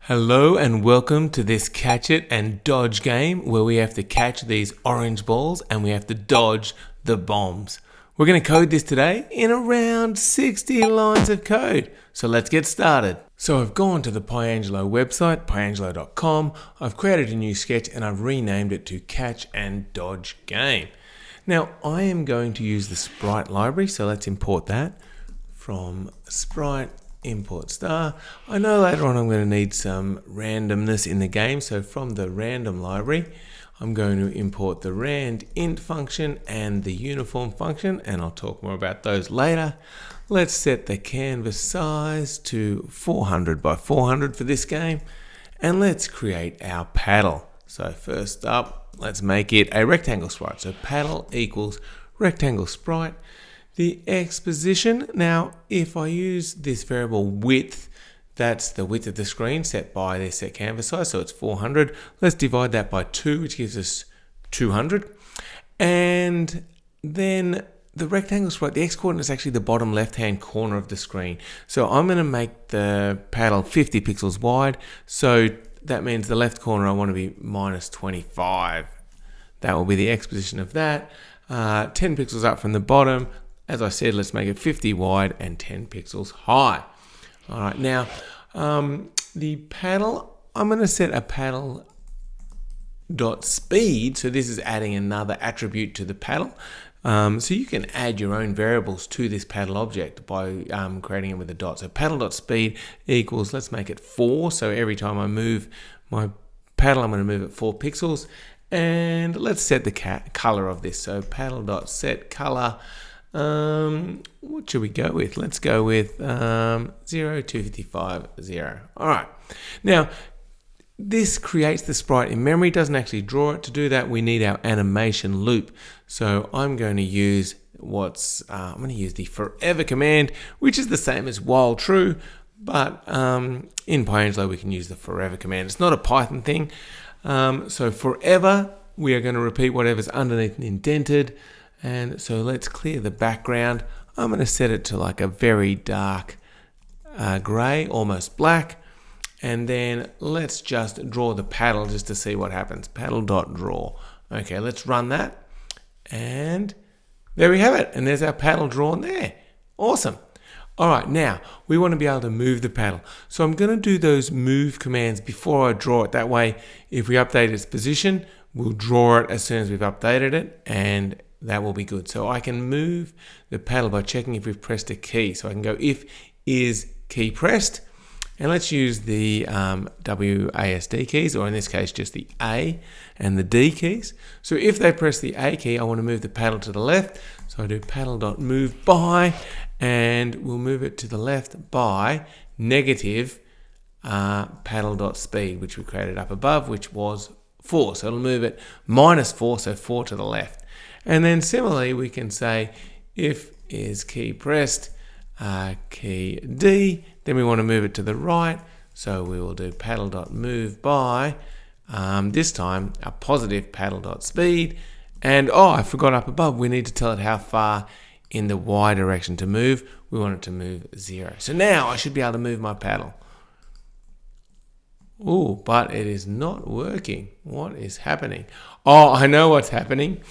Hello and welcome to this catch it and dodge game where we have to catch these orange balls and we have to dodge the bombs. We're going to code this today in around 60 lines of code. So let's get started. So I've gone to the PyAngelo website, pyangelo.com. I've created a new sketch and I've renamed it to catch and dodge game. Now I am going to use the sprite library, so let's import that from sprite import star. I know later on I'm going to need some randomness in the game, so from the random library I'm going to import the rand_int function and the uniform function, and I'll talk more about those later. Let's set the canvas size to 400 by 400 for this game, and let's create our paddle. So first up, let's make it a rectangle sprite. So paddle equals rectangle sprite. The X position, now if I use this variable width, that's the width of the screen set by the set canvas size, so it's 400. Let's divide that by 2, which gives us 200. And then the rectangle sprite, the X coordinate is actually the bottom left-hand corner of the screen. So I'm going to make the paddle 50 pixels wide, so that means the left corner I want to be minus 25. That will be the X position of that. 10 pixels up from the bottom. As I said, let's make it 50 wide and 10 pixels high. All right, now the paddle, I'm going to set a paddle dot speed. So this is adding another attribute to the paddle. So you can add your own variables to this paddle object by creating it with a dot. So paddle dot speed equals, let's make it 4. So every time I move my paddle, I'm going to move it 4 pixels. And let's set the color of this. So paddle dot set color. What should we go with? Let's go with 0, 255, 0. All right. Now, this creates the sprite in memory, doesn't actually draw it. To do that, we need our animation loop. So I'm going to use the forever command, which is the same as while true, but in PyAngelo we can use the forever command. It's not a Python thing. So forever, we are going to repeat whatever's underneath and indented. And so let's clear the background. I'm going to set it to like a very dark gray, almost black. And then let's just draw the paddle just to see what happens. Paddle.draw. Okay, let's run that. And there we have it. And there's our paddle drawn there. Awesome. All right, now we want to be able to move the paddle. So I'm going to do those move commands before I draw it. That way, if we update its position, we'll draw it as soon as we've updated it, and that will be good. So I can move the paddle by checking if we've pressed a key. So I can go if is key pressed, and let's use the WASD keys, or in this case just the A and the D keys. So if they press the A key, I want to move the paddle to the left. So I do paddle.move by, and we'll move it to the left by negative paddle.speed, which we created up above, which was 4. So it'll move it minus 4, so 4 to the left. And then similarly, we can say if is key pressed, key D, then we want to move it to the right. So we will do paddle.move by, this time a positive paddle.speed. And I forgot up above, we need to tell it how far in the Y direction to move. We want it to move 0. So now I should be able to move my paddle. Oh, but it is not working. What is happening? Oh, I know what's happening.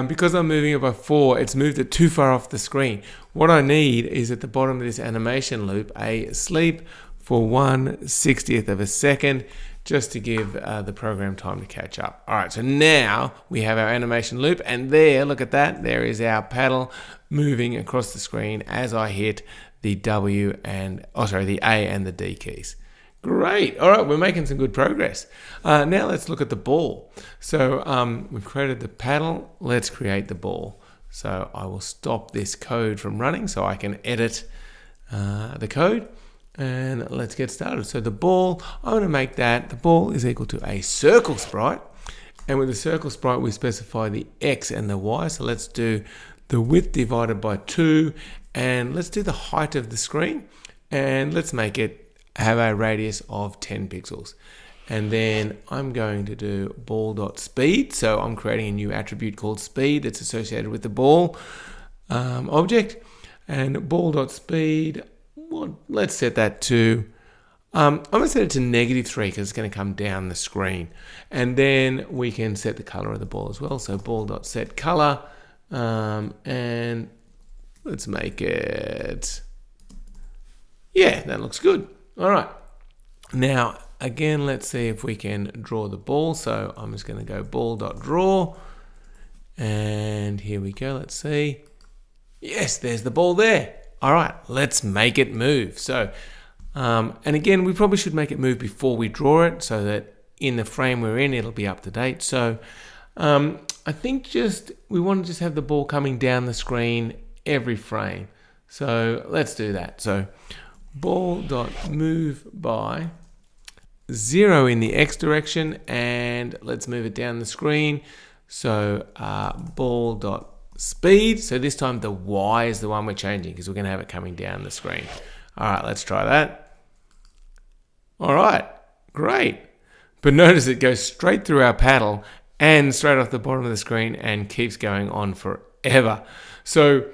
Because I'm moving it by 4, it's moved it too far off the screen. What I need is at the bottom of this animation loop, a sleep for 1/60th of a second, just to give the program time to catch up. All right, so now we have our animation loop, and there, look at that, there is our paddle moving across the screen as I hit the the A and the D keys. Great. All right, we're making some good progress. Now let's look at the ball. So we've created the paddle. Let's create the ball. So I will stop this code from running so I can edit the code. And let's get started. So the ball, I'm going to make that, the ball is equal to a circle sprite. And with the circle sprite, we specify the X and the Y. So let's do the width divided by 2. And let's do the height of the screen. And let's make it have a radius of 10 pixels. And then I'm going to do ball.speed. So I'm creating a new attribute called speed that's associated with the ball object. And ball.speed, well, let's set that to I'm going to set it to -3 because it's going to come down the screen. And then we can set the color of the ball as well. So ball.setColor, and let's make it, yeah, that looks good. All right. Now, again, let's see if we can draw the ball. So I'm just going to go ball.draw. And here we go. Let's see. Yes, there's the ball there. All right, let's make it move. So, and again, we probably should make it move before we draw it so that in the frame we're in, it'll be up to date. So I think we want to just have the ball coming down the screen every frame. So let's do that. So ball.move by 0 in the X direction, and let's move it down the screen. So ball.speed. So this time the Y is the one we're changing because we're going to have it coming down the screen. All right, let's try that. All right, great. But notice it goes straight through our paddle and straight off the bottom of the screen and keeps going on forever. So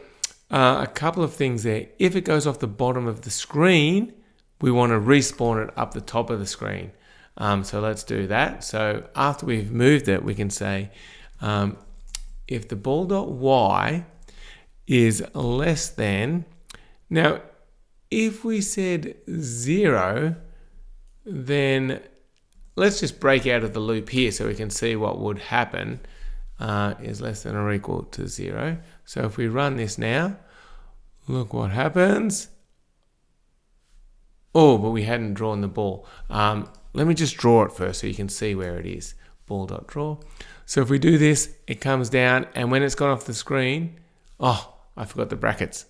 a couple of things there. If it goes off the bottom of the screen, we want to respawn it up the top of the screen. So let's do that. So after we've moved it, we can say if the ball.y is less than, now if we said 0, then let's just break out of the loop here so we can see what would happen. Is less than or equal to 0. So if we run this now, look what happens. Oh, but we hadn't drawn the ball. Let me just draw it first so you can see where it is. Ball.draw. So if we do this, it comes down, and when it's gone off the screen, oh, I forgot the brackets.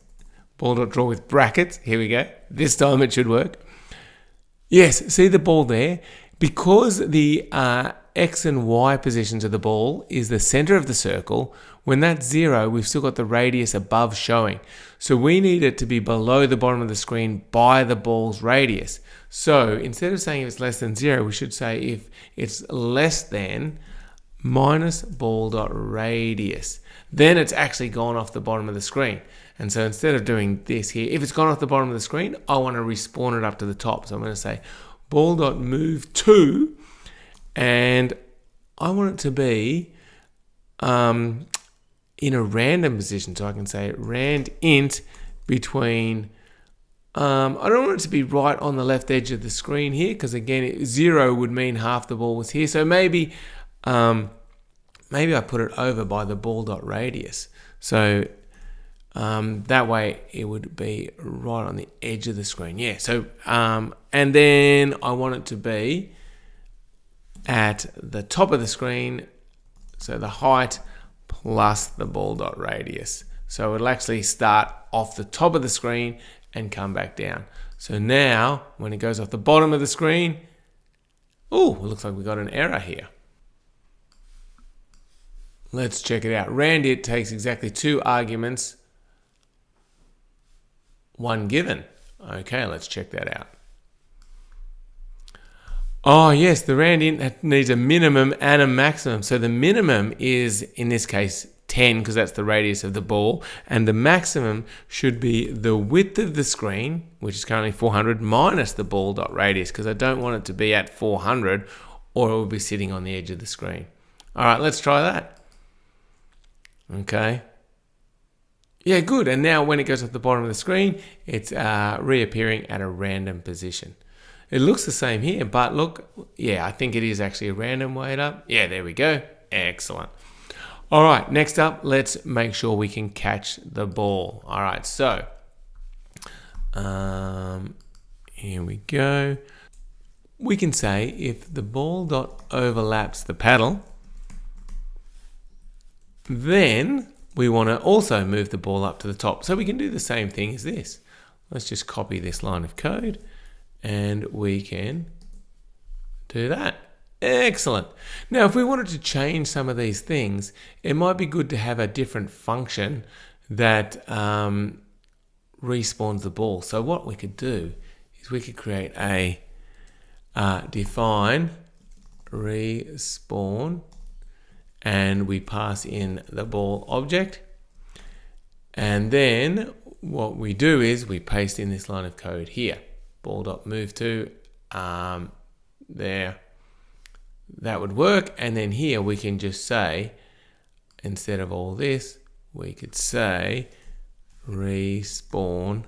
Ball.draw with brackets. Here we go. This time it should work. Yes, see the ball there? Because the X and Y positions of the ball is the center of the circle, when that's 0, we've still got the radius above showing. So we need it to be below the bottom of the screen by the ball's radius. So instead of saying if it's less than 0, we should say if it's less than minus ball.radius. Then it's actually gone off the bottom of the screen. And so instead of doing this here, if it's gone off the bottom of the screen, I want to respawn it up to the top. So I'm going to say ball.move to, and I want it to be in a random position. So I can say rand int between, I don't want it to be right on the left edge of the screen here, because again, 0 would mean half the ball was here. So maybe I put it over by the ball.radius. So that way it would be right on the edge of the screen. Yeah. So, and then I want it to be at the top of the screen. So the height plus the ball.radius. So it'll actually start off the top of the screen and come back down. So now when it goes off the bottom of the screen, oh, it looks like we got an error here. Let's check it out. Randit takes exactly 2 arguments, 1 given. Okay, let's check that out. Oh yes, the randint needs a minimum and a maximum. So the minimum is, in this case, 10, because that's the radius of the ball, and the maximum should be the width of the screen, which is currently 400, minus the ball.radius, because I don't want it to be at 400 or it will be sitting on the edge of the screen. All right, let's try that. Okay. Yeah, good. And now when it goes off the bottom of the screen, it's reappearing at a random position. It looks the same here, but look, yeah, I think it is actually a random weight up. Yeah, there we go. Excellent. All right, next up, let's make sure we can catch the ball. All right, so here we go. We can say if the ball dot overlaps the paddle, then we want to also move the ball up to the top. So we can do the same thing as this. Let's just copy this line of code and we can do that. Excellent. Now, if we wanted to change some of these things, it might be good to have a different function that respawns the ball. So what we could do is we could create a define respawn, and we pass in the ball object. And then what we do is we paste in this line of code here, ball.move to there. That would work. And then here we can just say, instead of all this, we could say respawn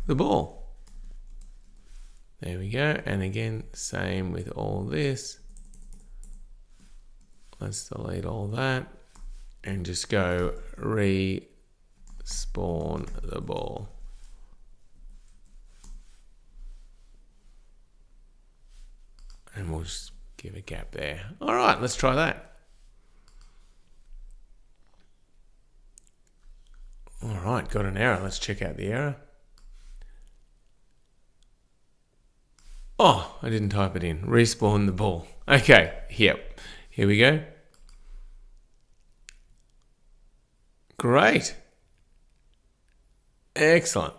the ball. There we go. And again, same with all this. Let's delete all that and just go respawn the ball. And we'll just give a gap there. All right, let's try that. All right, got an error. Let's check out the error. Oh, I didn't type it in. Respawn the ball. Okay, yep. Here we go. Great. Excellent.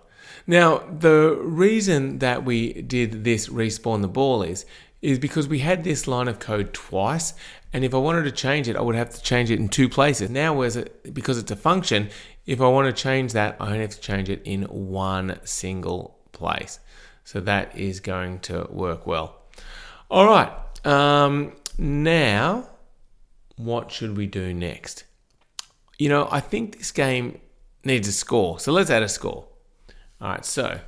Now, the reason that we did this respawn the ball is because we had this line of code twice, and if I wanted to change it, I would have to change it in two places. Now, because it's a function, if I want to change that, I only have to change it in one single place. So that is going to work well. All right. Now, what should we do next? You know, I think this game needs a score. So let's add a score. All right, so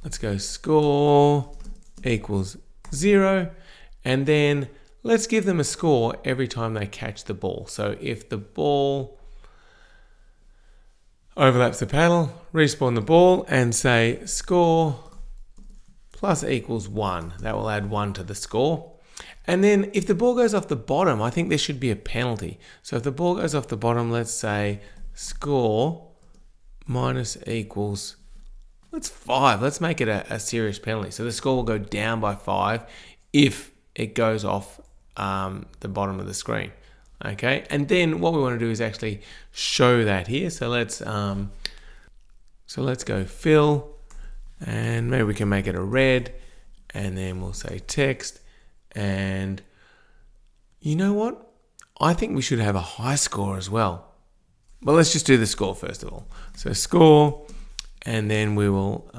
let's go score equals 0. And then let's give them a score every time they catch the ball. So if the ball overlaps the paddle, respawn the ball and say score plus equals 1. That will add 1 to the score. And then if the ball goes off the bottom, I think there should be a penalty. So if the ball goes off the bottom, let's say score minus equals, let's 5. Let's make it a serious penalty. So the score will go down by 5 if it goes off the bottom of the screen. Okay, and then what we want to do is actually show that here. So let's go fill, and maybe we can make it a red, and then we'll say text. And you know what? I think we should have a high score as well. But let's just do the score first of all. So score, and then we will,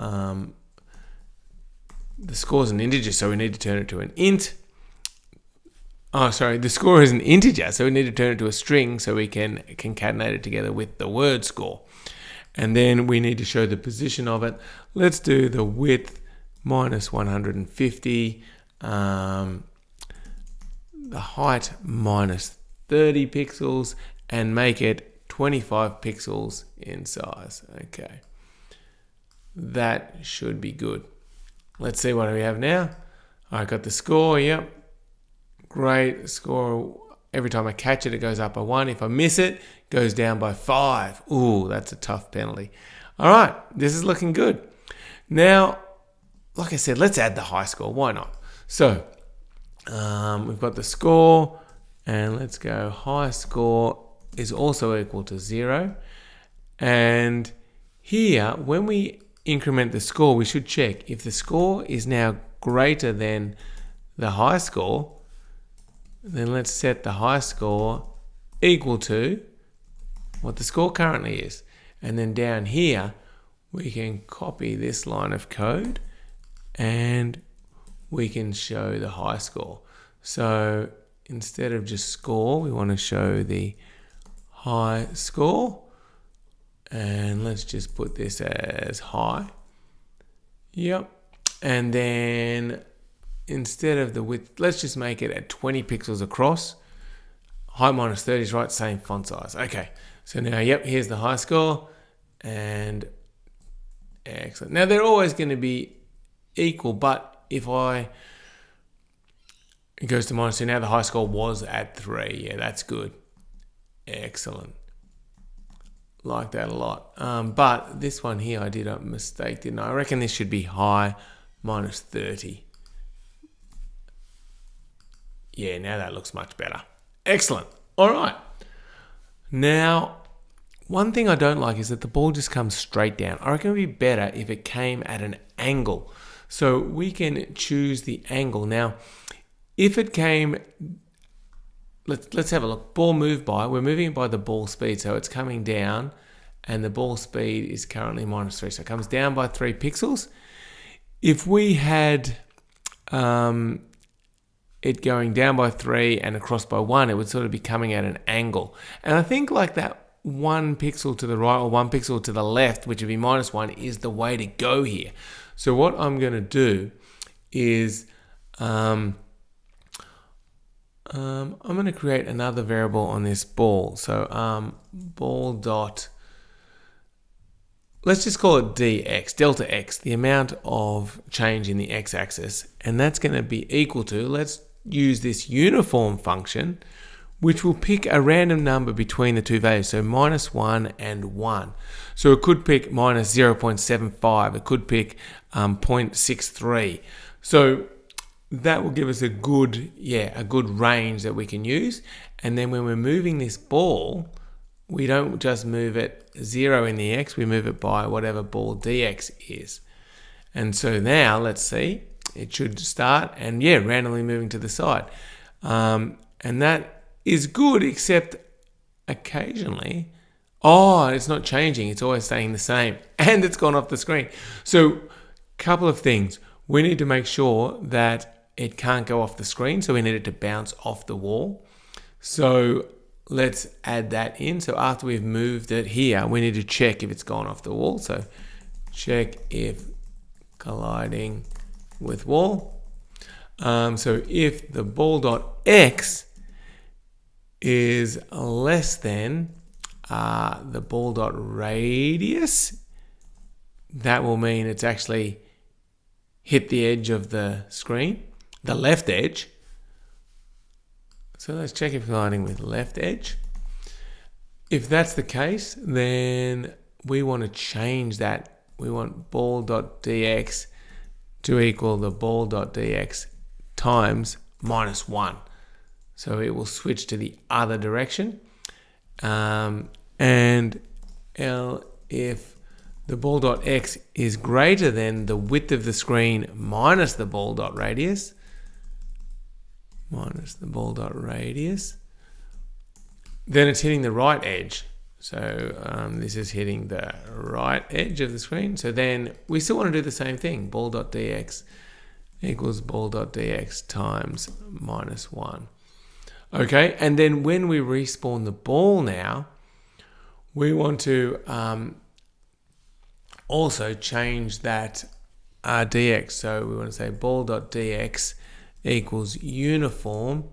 the score is an integer, so we need to turn it to an int. Oh, sorry, the score is an integer, so we need to turn it to a string so we can concatenate it together with the word score. And then we need to show the position of it. Let's do the width minus 150, the height minus 30 pixels, and make it 25 pixels in size. Okay, that should be good. Let's see what we have now. I got the score, yep. Great score. Every time I catch it, it goes up by 1. If I miss it, it goes down by 5. Ooh, that's a tough penalty. All right, this is looking good. Now, like I said, let's add the high score. Why not? So, we've got the score, and let's go high score is also equal to 0. And here, when we increment the score, we should check if the score is now greater than the high score. Then let's set the high score equal to what the score currently is. And then down here, we can copy this line of code and we can show the high score. So instead of just score, we want to show the high score. And let's just put this as high. Yep. And then instead of the width, let's just make it at 20 pixels across. Height minus 30 is right, same font size. Okay, so now, yep, here's the high score, and excellent. Now, they're always going to be equal, but if it goes to minus 2, now the high score was at 3. Yeah, that's good. Excellent. Like that a lot. But this one here, I did a mistake, didn't I? I reckon this should be high minus 30. Yeah, now that looks much better. Excellent. All right. Now, one thing I don't like is that the ball just comes straight down. I reckon it would be better if it came at an angle. So we can choose the angle. Now, if it came, let's have a look. Ball moved by. We're moving it by the ball speed. So it's coming down and the ball speed is currently minus 3. So it comes down by 3 pixels. If we had it going down by 3 and across by 1, it would sort of be coming at an angle. And I think like that 1 pixel to the right or 1 pixel to the left, which would be -1, is the way to go here. So what I'm going to do is I'm going to create another variable on this ball. So ball dot, let's just call it dx, delta x, the amount of change in the x-axis. And that's going to be equal to, let's use this uniform function, which will pick a random number between the two values. So -1 and 1. So it could pick -0.75. It could pick 0.63. So that will give us a good range that we can use. And then when we're moving this ball, we don't just move it 0 in the x, we move it by whatever ball dx is. And so now let's see, it should start and randomly moving to the side. And that is good, except occasionally, it's not changing, it's always staying the same, and it's gone off the screen. So couple of things. We need to make sure that it can't go off the screen, so we need it to bounce off the wall. So let's add that in. So after we've moved it here, we need to check if it's gone off the wall. So check if colliding with wall. So if the ball.x is less than the ball.radius, that will mean it's actually hit the edge of the screen, the left edge. So let's check if colliding with left edge. If that's the case, then we want to change that. We want ball.dx to equal the ball.dx times -1. So it will switch to the other direction. And if the ball.x is greater than the width of the screen minus the ball.radius, then it's hitting the right edge. So this is hitting the right edge of the screen. So then we still want to do the same thing. Ball.dx equals ball.dx times -1. Okay, and then when we respawn the ball now, we want to also change that dx. So we want to say ball.dx equals uniform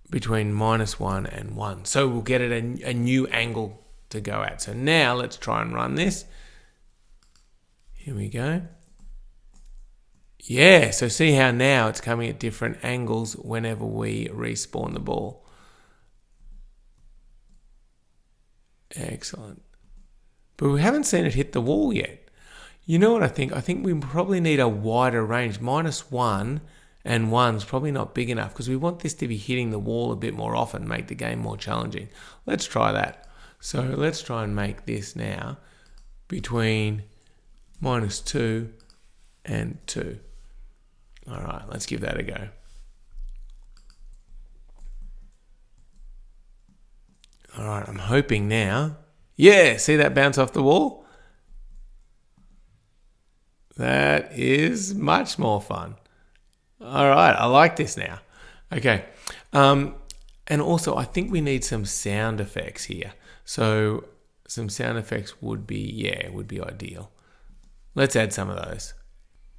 between -1 and 1. So we'll get it a new angle to go at. So now let's try and run this. Here we go. Yeah, so see how now it's coming at different angles whenever we respawn the ball. Excellent. But we haven't seen it hit the wall yet. You know what I think? I think we probably need a wider range. -1 and 1's probably not big enough because we want this to be hitting the wall a bit more often, make the game more challenging. Let's try that. So let's try and make this now between -2 and 2. All right, let's give that a go. All right, I'm hoping now. Yeah, see that bounce off the wall? That is much more fun. All right, I like this now. Okay, and also I think we need some sound effects here. So some sound effects would be ideal. Let's add some of those.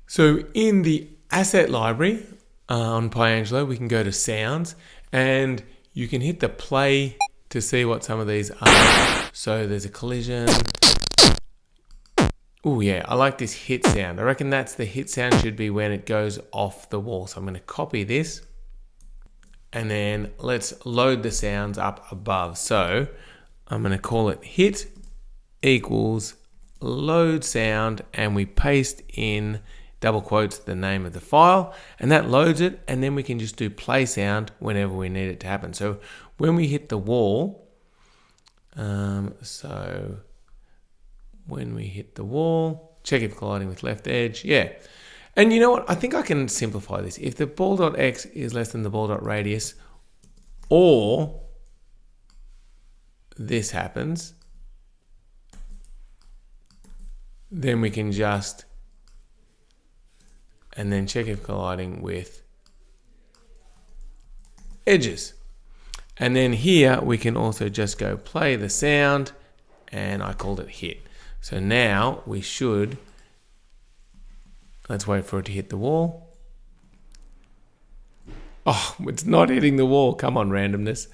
So in the asset library on PyAngelo, we can go to sounds and you can hit the play to see what some of these are. So there's a collision. Oh yeah, I like this hit sound. I reckon that's the hit sound should be when it goes off the wall. So I'm going to copy this and then let's load the sounds up above. So I'm going to call it hit equals load sound and we paste in double quotes the name of the file and that loads it, and then we can just do play sound whenever we need it to happen. So when we hit the wall, check if colliding with left edge. Yeah. And you know what? I think I can simplify this. If the ball.x is less than the ball.radius or this happens, then we can just and then check if colliding with edges. And then here we can also just go play the sound, and I called it hit. So now we should, let's wait for it to hit the wall. Oh, it's not hitting the wall. Come on, randomness.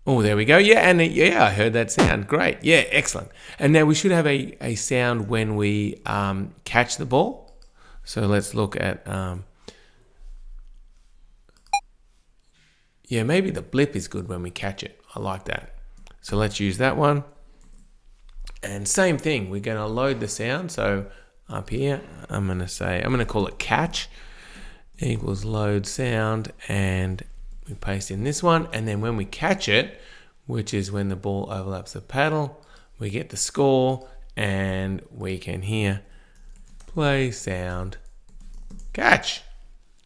Oh, there we go. Yeah, and yeah, I heard that sound. Great. Yeah, excellent. And now we should have a sound when we catch the ball. So let's look at, yeah, maybe the blip is good when we catch it. I like that. So let's use that one. And same thing, we're going to load the sound. So up here, I'm going to call it catch equals load sound, and we paste in this one. And then when we catch it, which is when the ball overlaps the paddle, we get the score, and we can hear play sound catch.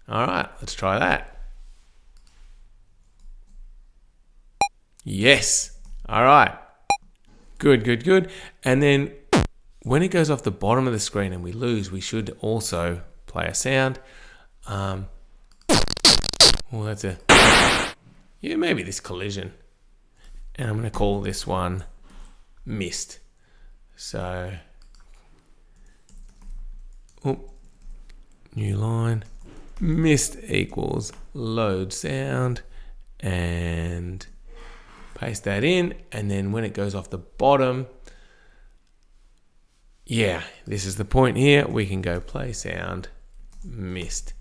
All right, let's try that. Yes. All right. Good, good, good. And then when it goes off the bottom of the screen and we lose, we should also play a sound. Well, that's a, yeah, maybe this collision. And I'm going to call this one missed. So, new line, missed equals load sound, and paste that in. And then when it goes off the bottom, yeah, this is the point here, we can go play sound missed.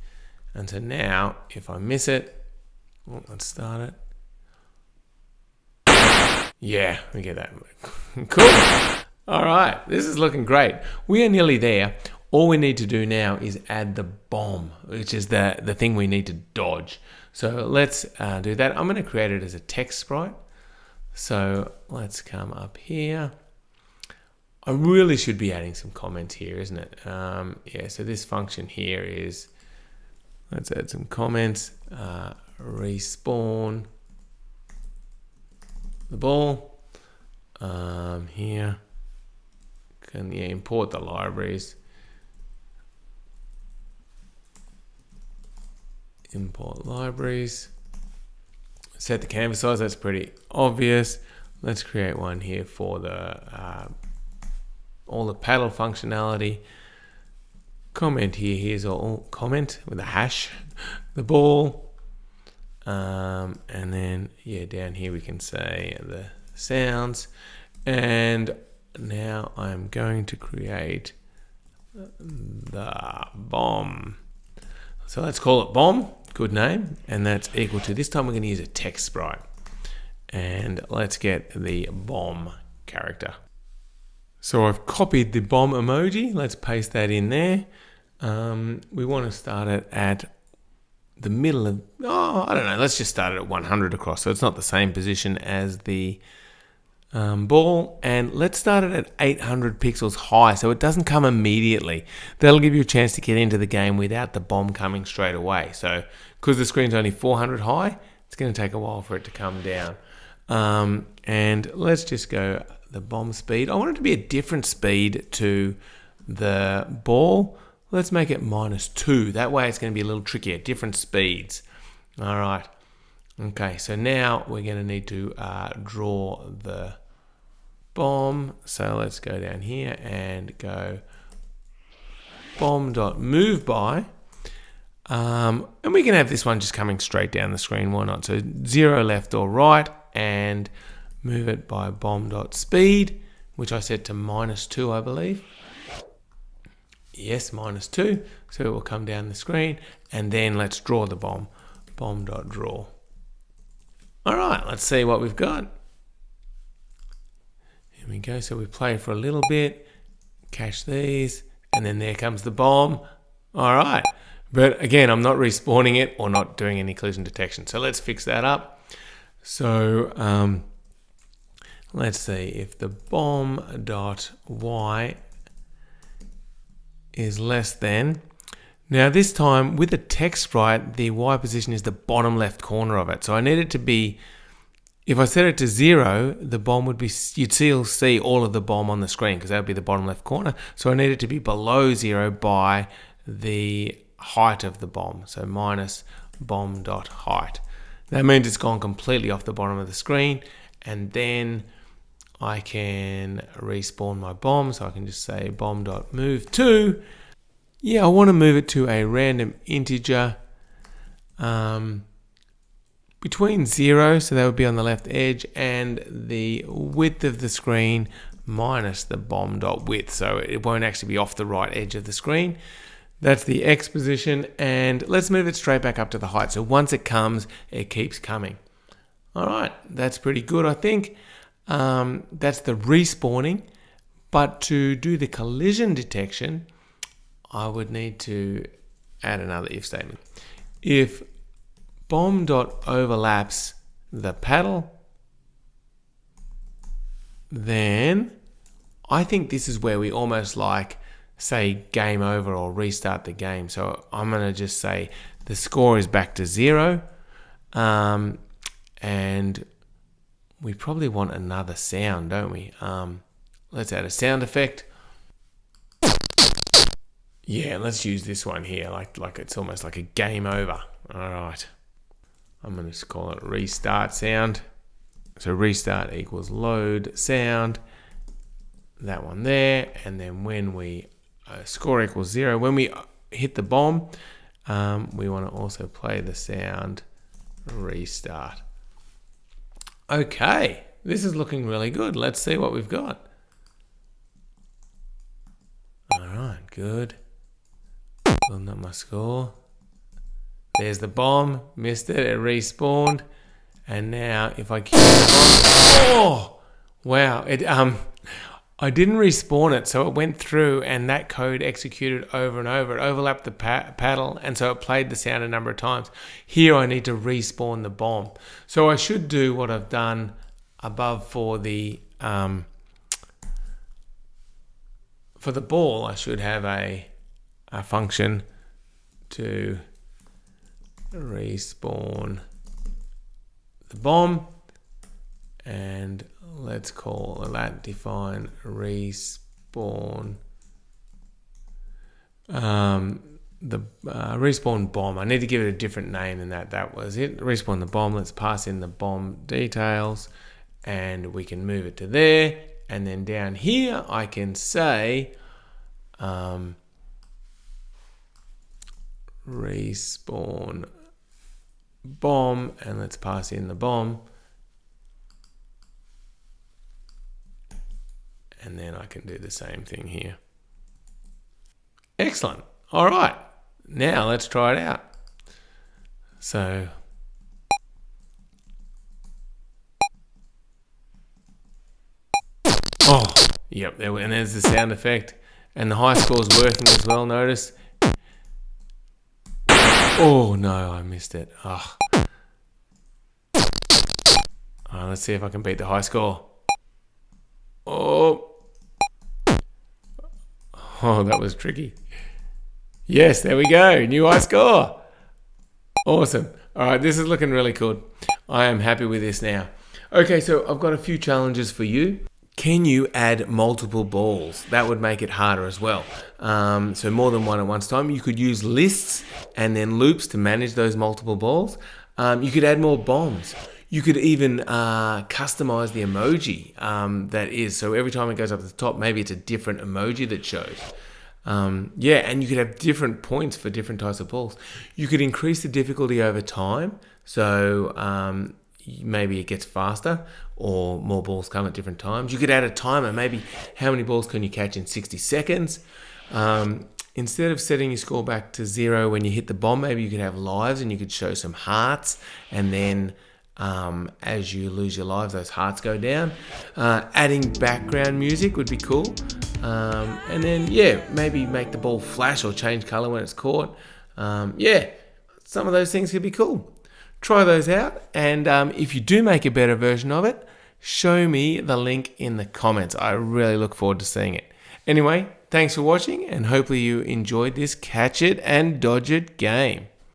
And so now if I miss it, let's start it. Yeah, we get that. Cool. All right, this is looking great. We are nearly there. All we need to do now is add the bomb, which is the thing we need to dodge. So let's do that. I'm going to create it as a text sprite. So let's come up here. I really should be adding some comments here, isn't it? Yeah, so this function here is, let's add some comments. Respawn the ball. Here, can import the libraries. Import libraries. Set the canvas size, that's pretty obvious. Let's create one here for the all the paddle functionality. Comment here, here's all comment with a hash, the ball. And then, yeah, down here we can say the sounds. And now I'm going to create the bomb. So let's call it bomb, good name. And that's equal to, this time we're going to use a text sprite. And let's get the bomb character. So I've copied the bomb emoji. Let's paste that in there. We want to start it at the middle of, I don't know, let's just start it at 100 across. So it's not the same position as the ball. And let's start it at 800 pixels high so it doesn't come immediately. That'll give you a chance to get into the game without the bomb coming straight away. So because the screen's only 400 high, it's going to take a while for it to come down. And let's just go the bomb speed. I want it to be a different speed to the ball. Let's make it -2. That way it's going to be a little trickier, different speeds. All right. Okay, so now we're going to need to draw the bomb. So let's go down here and go bomb.moveBy. And we can have this one just coming straight down the screen. Why not? So 0 left or right, and move it by bomb.speed, which I set to -2, I believe. Yes, -2. So it will come down the screen. And then let's draw the bomb. Bomb.draw. All right, let's see what we've got. Here we go. So we play for a little bit, cache these, and then there comes the bomb. All right. But again, I'm not respawning it or not doing any collision detection. So let's fix that up. So let's see if the bomb.y is less than. Now this time with the text sprite, the Y position is the bottom left corner of it. So I need it to be, if I set it to 0, the bomb would be, you'd still see all of the bomb on the screen because that would be the bottom left corner. So I need it to be below 0 by the height of the bomb. So minus bomb.height. That means it's gone completely off the bottom of the screen, and then I can respawn my bomb. So I can just say bomb.move to, I want to move it to a random integer between 0, so that would be on the left edge, and the width of the screen minus the bomb.width, so it won't actually be off the right edge of the screen. That's the X position, and let's move it straight back up to the height. So once it comes, it keeps coming. All right, that's pretty good, I think. That's the respawning, but to do the collision detection, I would need to add another if statement. If bomb.overlaps the paddle, then I think this is where we almost like say game over or restart the game. So I'm going to just say the score is back to 0, and we probably want another sound, don't we? Let's add a sound effect. Yeah, let's use this one here, like it's almost like a game over. All right, I'm going to call it restart sound. So restart equals load sound, that one there, and then when we score equals 0, when we hit the bomb, we want to also play the sound restart. Okay, this is looking really good. Let's see what we've got. All right, good. Building up my score. There's the bomb, missed it, it respawned. And now if I keep oh wow, I didn't respawn it, so it went through and that code executed over and over. It overlapped the paddle, and so it played the sound a number of times. Here I need to respawn the bomb. So I should do what I've done above for the ball. I should have a function to respawn the bomb, and let's call that define respawn the respawn bomb. I need to give it a different name than that. That was it. Respawn the bomb. Let's pass in the bomb details, and we can move it to there. And then down here I can say respawn bomb, and let's pass in the bomb, and then I can do the same thing here. Excellent. All right, now let's try it out. So yep, and there's the sound effect, and the high score is working as well. Notice. Oh no, I missed it. Let's see if I can beat the high score. Oh, that was tricky. Yes, there we go. New high score. Awesome. All right, this is looking really good. I am happy with this now. Okay, so I've got a few challenges for you. Can you add multiple balls? That would make it harder as well. So more than one at one time. You could use lists and then loops to manage those multiple balls. You could add more bombs. You could even customize the emoji that is. So every time it goes up to the top, maybe it's a different emoji that shows. And you could have different points for different types of balls. You could increase the difficulty over time. So maybe it gets faster, or more balls come at different times. You could add a timer, maybe how many balls can you catch in 60 seconds. Instead of setting your score back to 0 when you hit the bomb, maybe you could have lives and you could show some hearts, and then as you lose your lives, those hearts go down. Adding background music would be cool. And then, maybe make the ball flash or change color when it's caught. Some of those things could be cool. Try those out, and if you do make a better version of it, show me the link in the comments. I really look forward to seeing it. Anyway, thanks for watching, and hopefully you enjoyed this catch it and dodge it game.